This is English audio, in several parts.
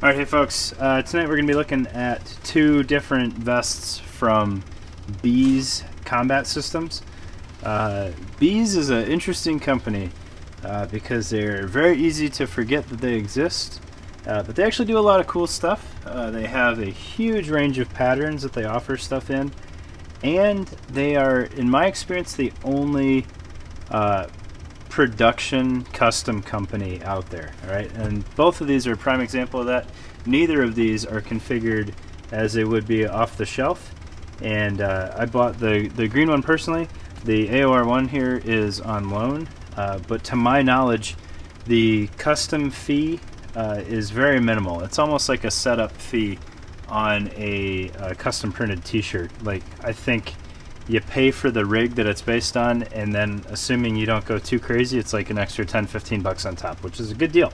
Alright, hey folks, tonight we're going to be looking at two different vests from Beez combat systems. Beez is an interesting company because they're very easy to forget that they exist, but they actually do a lot of cool stuff. They have a huge range of patterns that they offer stuff in, and they are, in my experience, the only production custom company out there. All right, and both of these are a prime example of that. Neither of these are configured as they would be off the shelf, and I bought the green one personally. The AOR one here is on loan, but to my knowledge the custom fee is very minimal. It's almost like a setup fee on a custom printed t-shirt. Like, I think you pay for the rig that it's based on, and then assuming you don't go too crazy, it's like an extra 10-15 bucks on top, which is a good deal. All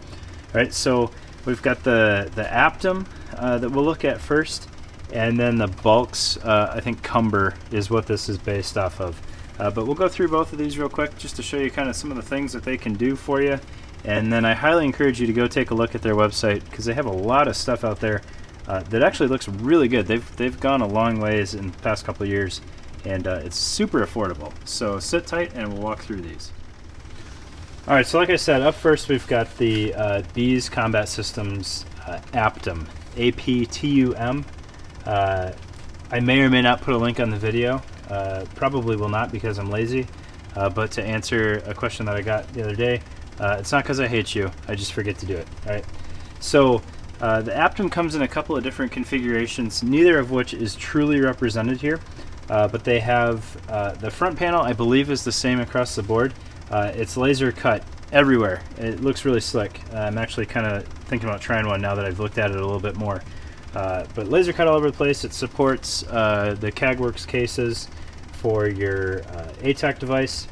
right, so we've got the Aptum that we'll look at first, and then the BALCS, I think Cumber is what this is based off of. But we'll go through both of these real quick just to show you kind of some of the things that they can do for you. And then I highly encourage you to go take a look at their website, because they have a lot of stuff out there that actually looks really good. They've gone a long ways in the past couple of years, and it's super affordable. So sit tight and we'll walk through these. Alright, so like I said, up first we've got the Beez Combat Systems Aptum, A-P-T-U-M. I may or may not put a link on the video. Probably will not, because I'm lazy. But to answer a question that I got the other day, it's not because I hate you, I just forget to do it. Alright, so the Aptum comes in a couple of different configurations, neither of which is truly represented here. But they have the front panel, I believe, is the same across the board. It's laser cut everywhere. It looks really slick. I'm actually kind of thinking about trying one now that I've looked at it a little bit more. But laser cut all over the place. It supports the CAGWorks cases for your ATAC device,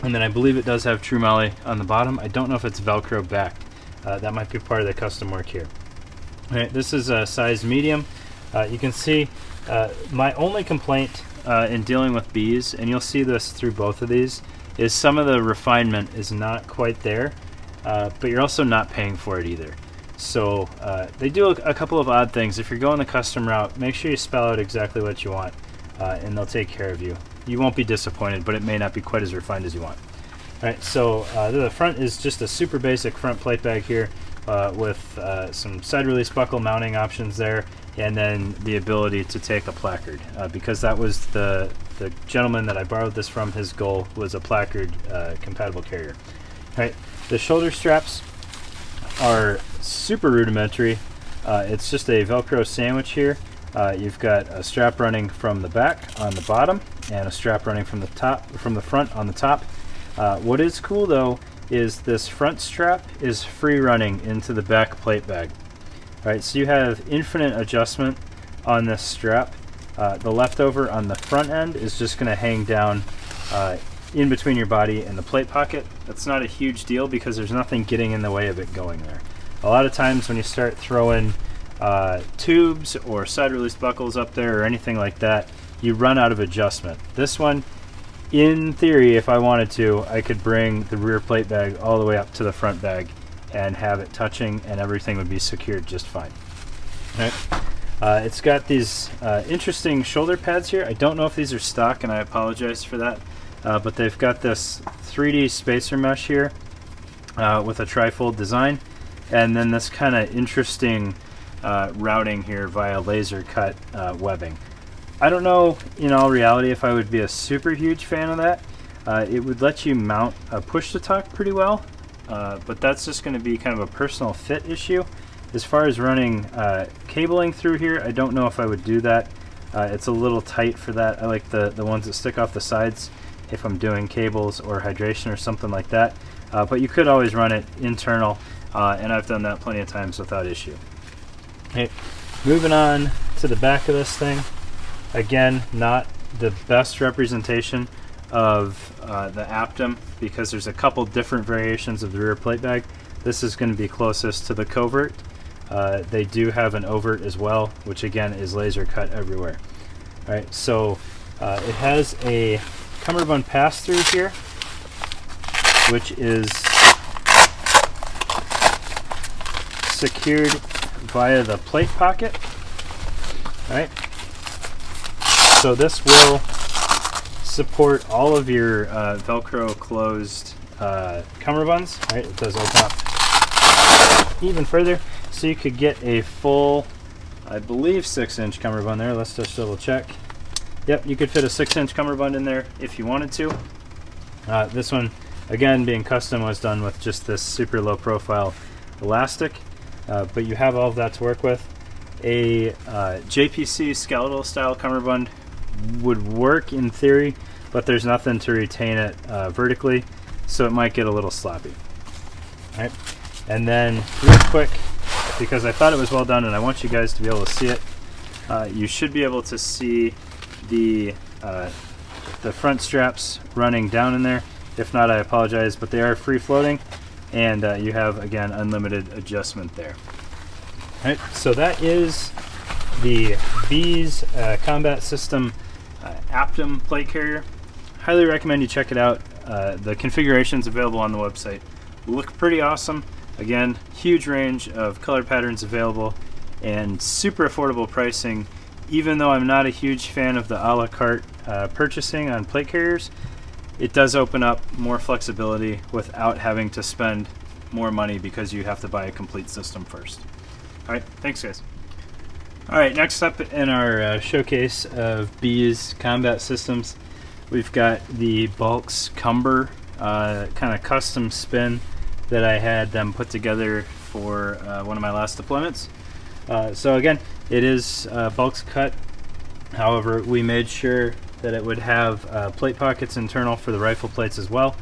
and then I believe it does have True Moly on the bottom. I don't know if it's Velcro backed. That might be part of the custom work here. All right, this is a size medium. You can see my only complaint in dealing with Beez, and you'll see this through both of these, is some of the refinement is not quite there, but you're also not paying for it either. So they do a couple of odd things. If you're going the custom route, make sure you spell out exactly what you want, and they'll take care of you. You won't be disappointed, but it may not be quite as refined as you want. Alright, so the front is just a super basic front plate bag here with some side release buckle mounting options there, and then the ability to take a placard, because that was the gentleman that I borrowed this from. His goal was a placard compatible carrier. Alright, the shoulder straps are super rudimentary. It's just a Velcro sandwich here. You've got a strap running from the back on the bottom, and a strap running from the front on the top. What is cool though is this front strap is free running into the back plate bag. Alright, so you have infinite adjustment on this strap. The leftover on the front end is just going to hang down in between your body and the plate pocket. That's not a huge deal because there's nothing getting in the way of it going there. A lot of times when you start throwing tubes or side release buckles up there or anything like that, you run out of adjustment. This one, in theory, if I wanted to, I could bring the rear plate bag all the way up to the front bag and have it touching, and everything would be secured just fine. All right. It's got these interesting shoulder pads here. I don't know if these are stock, and I apologize for that, but they've got this 3D spacer mesh here with a trifold design, and then this kind of interesting routing here via laser cut webbing. I don't know, in all reality, if I would be a super huge fan of that. It would let you mount a push-to-talk pretty well, but that's just going to be kind of a personal fit issue. As far as running cabling through here, I don't know if I would do that. It's a little tight for that. I like the ones that stick off the sides if I'm doing cables or hydration or something like that. But you could always run it internal, and I've done that plenty of times without issue. Okay, moving on to the back of this thing. Again, not the best representation of the Aptum, because there's a couple different variations of the rear plate bag. This is going to be closest to the covert. They do have an overt as well, which again is laser cut everywhere. Alright, so it has a cummerbund pass-through here, which is secured via the plate pocket. All right. So this will support all of your Velcro closed cummerbunds. Right, it does open up even further, so you could get a full, I believe, 6-inch cummerbund there. Let's just double check. Yep, you could fit a 6-inch cummerbund in there if you wanted to. This one, again, being custom, was done with just this super low profile elastic, but you have all of that to work with. A JPC skeletal style cummerbund would work in theory, but there's nothing to retain it vertically, so it might get a little sloppy. All right, and then real quick, because I thought it was well done and I want you guys to be able to see it, you should be able to see the front straps running down in there. If not, I apologize, but they are free floating, and you have, again, unlimited adjustment there. All right, so that is the Beez Combat System Aptum plate carrier. Highly recommend you check it out. The configurations available on the website look pretty awesome. Again, huge range of color patterns available and super affordable pricing. Even though I'm not a huge fan of the a la carte purchasing on plate carriers, it does open up more flexibility without having to spend more money because you have to buy a complete system first. All right, thanks guys. All right, next up in our showcase of Beez combat systems, we've got the BALCS Cumber kind of custom spin that I had them put together for one of my last deployments. So again, it is BALCS cut. However, we made sure that it would have plate pockets internal for the rifle plates as well,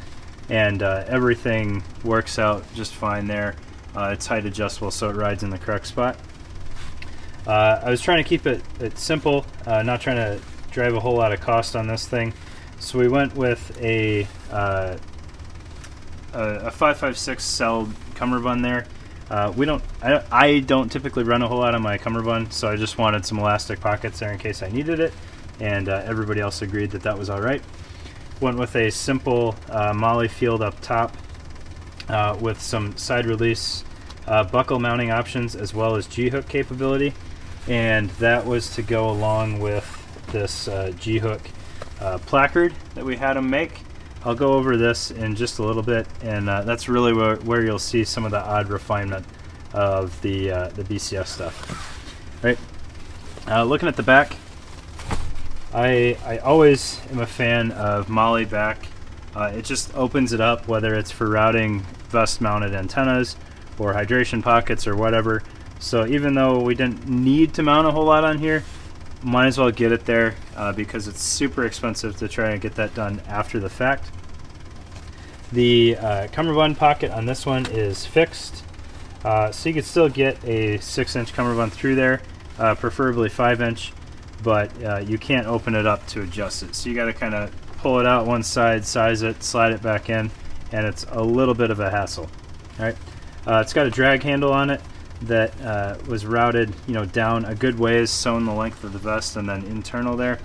and everything works out just fine there. It's height adjustable, so it rides in the correct spot. I was trying to keep it simple, not trying to drive a whole lot of cost on this thing, so we went with a 5.56 cell cummerbund there. I don't typically run a whole lot on my cummerbund, so I just wanted some elastic pockets there in case I needed it, and everybody else agreed that that was all right. Went with a simple molly field up top with some side release buckle mounting options as well as G-hook capability, and that was to go along with this G-hook placard that we had them make. I'll go over this in just a little bit, and that's really where you'll see some of the odd refinement of the BCS stuff. Right. Looking at the back, I always am a fan of molly back. It just opens it up, whether it's for routing vest-mounted antennas or hydration pockets or whatever. So even though we didn't need to mount a whole lot on here, might as well get it there because it's super expensive to try and get that done after the fact. The cummerbund pocket on this one is fixed, so you could still get a 6-inch cummerbund through there, preferably 5-inch, but you can't open it up to adjust it. So you got to kind of pull it out one side, size it, slide it back in, and it's a little bit of a hassle. All right, it's got a drag handle on it that was routed, down a good ways, sewn the length of the vest and then internal there.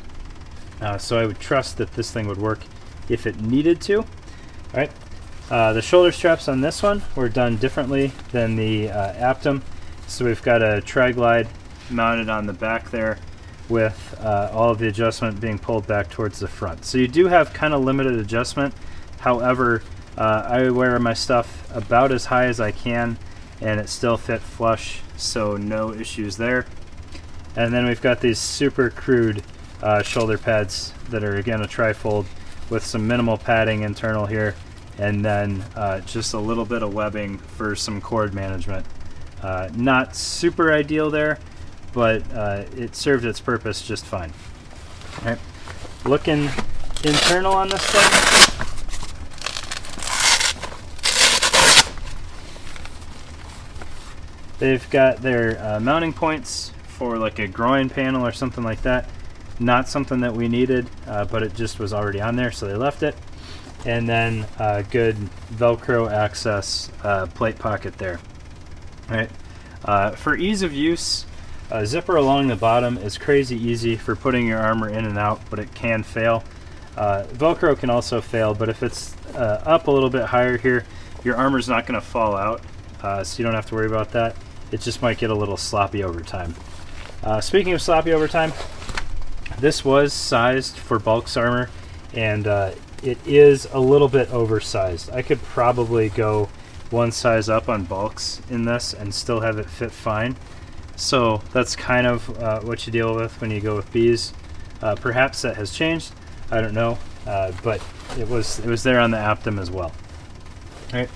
So I would trust that this thing would work if it needed to. All right, the shoulder straps on this one were done differently than the Aptum. So we've got a tri-glide mounted on the back there with all of the adjustment being pulled back towards the front. So you do have kind of limited adjustment. However, I wear my stuff about as high as I can, and it still fit flush, so no issues there. And then we've got these super crude shoulder pads that are, again, a tri-fold with some minimal padding internal here, and then just a little bit of webbing for some cord management. Not super ideal there, but it served its purpose just fine. All right. Looking internal on this thing, they've got their mounting points for like a groin panel or something like that. Not something that we needed, but it just was already on there, so they left it. And then good Velcro access plate pocket there. All right. For ease of use, a zipper along the bottom is crazy easy for putting your armor in and out, but it can fail. Velcro can also fail, but if it's up a little bit higher here, your armor's not going to fall out, so you don't have to worry about that. it just might get a little sloppy over time. Speaking of sloppy over time, this was sized for BALCS armor, and it is a little bit oversized. I could probably go one size up on BALCS in this and still have it fit fine. So that's kind of what you deal with when you go with Beez. Perhaps that has changed. I don't know, but it was there on the Aptum as well. All right,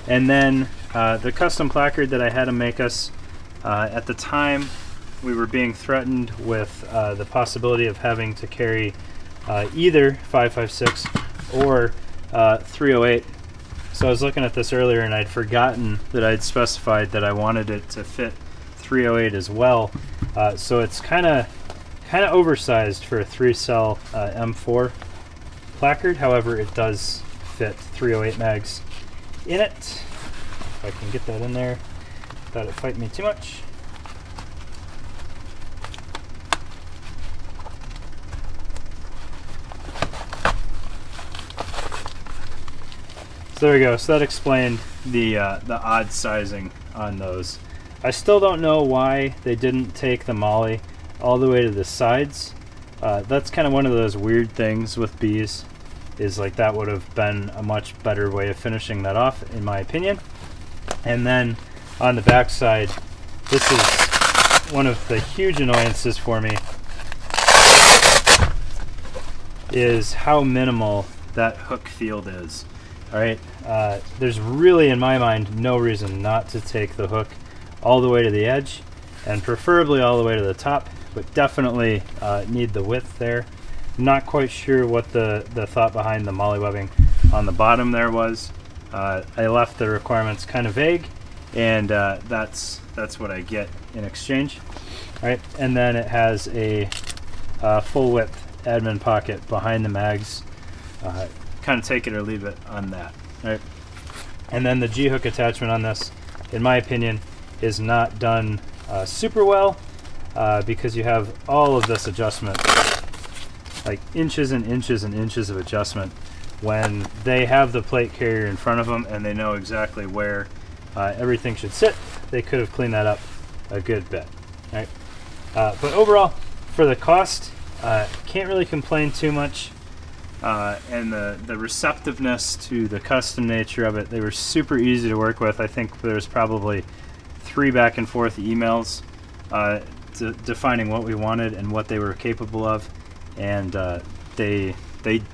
and then the custom placard that I had them make us at the time, we were being threatened with the possibility of having to carry either 5.56 or 308. So I was looking at this earlier, and I'd forgotten that I'd specified that I wanted it to fit 308 as well. So it's kind of oversized for a 3-cell M4 placard. However, it does fit 308 mags in it. If I can get that in there without it fighting me too much. So there we go. So that explained the odd sizing on those. I still don't know why they didn't take the molly all the way to the sides. That's kind of one of those weird things with Beez, is like that would have been a much better way of finishing that off, in my opinion. And then on the back side, this is one of the huge annoyances for me, is how minimal that hook field is. All right, there's really, in my mind, no reason not to take the hook all the way to the edge, and preferably all the way to the top, but definitely need the width there. Not quite sure what the thought behind the molly webbing on the bottom there was. I left the requirements kind of vague, and that's what I get in exchange. All right, and then it has a full width admin pocket behind the mags. Kind of take it or leave it on that. All right, and then the G-hook attachment on this, in my opinion, is not done super well, because you have all of this adjustment, like inches and inches and inches of adjustment, when they have the plate carrier in front of them and they know exactly where everything should sit. They could have cleaned that up a good bit. All right, but overall, for the cost, can't really complain too much. And the receptiveness to the custom nature of it, they were super easy to work with. I think there's probably 3 back and forth emails defining what we wanted and what they were capable of, and they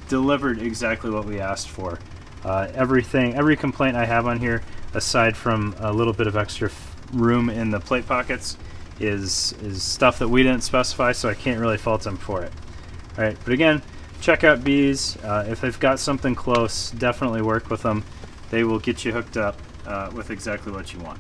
delivered exactly what we asked for. Every complaint I have on here, aside from a little bit of extra room in the plate pockets, is stuff that we didn't specify, so I can't really fault them for it. All right, but again, check out Beez. If they've got something close, definitely work with them. They will get you hooked up with exactly what you want.